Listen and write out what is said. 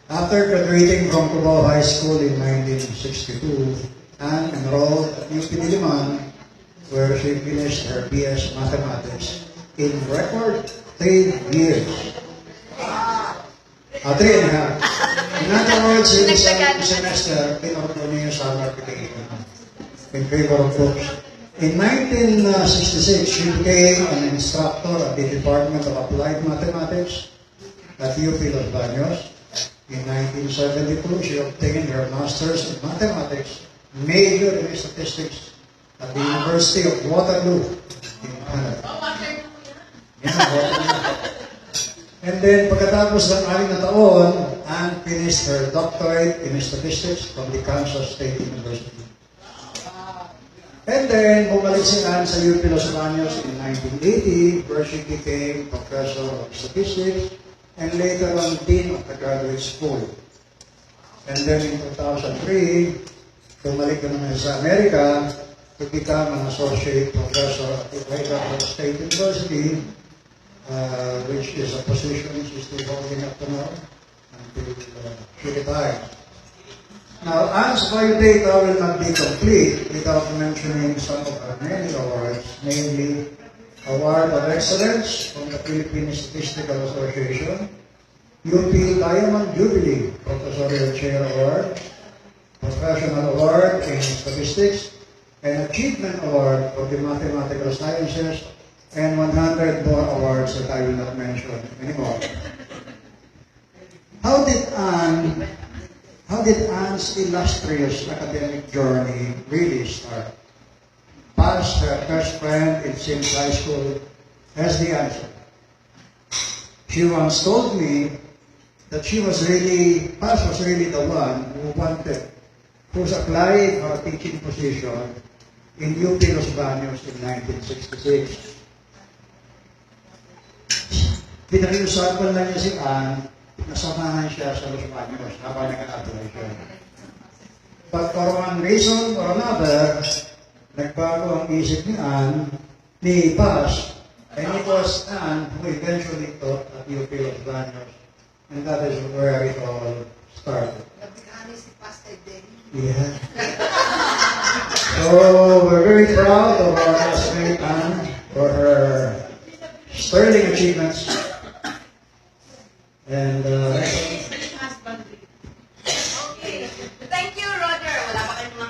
After graduating from Cubao High School in 1962, Anne enrolled at UP Diliman, where she finished her BS Mathematics in record 3 years. 3.5. In other words, in isang semester, pinorto niya yung summer vacation in favor of books. In 1966, she became an instructor at the Department of Applied Mathematics at UP Los Baños. In 1972, she obtained her Master's in Mathematics, major in Statistics at the University of Waterloo in Canada. And then, pagkatapos ng 6 na taon, Anne finished her doctorate in Statistics from the Kansas State University. And then, bumalik si Anne sa UP Los Baños in 1980, where she became Professor of Statistics and later on Dean of the Graduate School. And then in 2003, bumalik na naman sa Amerika to become an Associate Professor at the Idaho State University, which is a position she's still holding up to now until she retires. Now, Anne's biodata will not be complete without mentioning some of her many awards, namely Award of Excellence from the Philippine Statistical Association, UP Diamond Jubilee Professorial Chair Award, Professional Award in Statistics, and Achievement Award for the Mathematical Sciences, and 100 more awards that I will not mention anymore. How did Anne's illustrious academic journey really start? Past her best friend in Sims High School has the answer. She once told me that Paz was really the one who's applying for a teaching position in UP Los Baños in 1966. Pinag-iusapan lang niya si Anne, nasamahan siya sa Los Baños habang nag-apply siya. But for one reason or another, nagbago ang isip ni Paz, and it was Anne who eventually taught at UP Los Baños. And that is where it all started. Yeah. So, we're very proud of our classmate Anne for her sterling achievements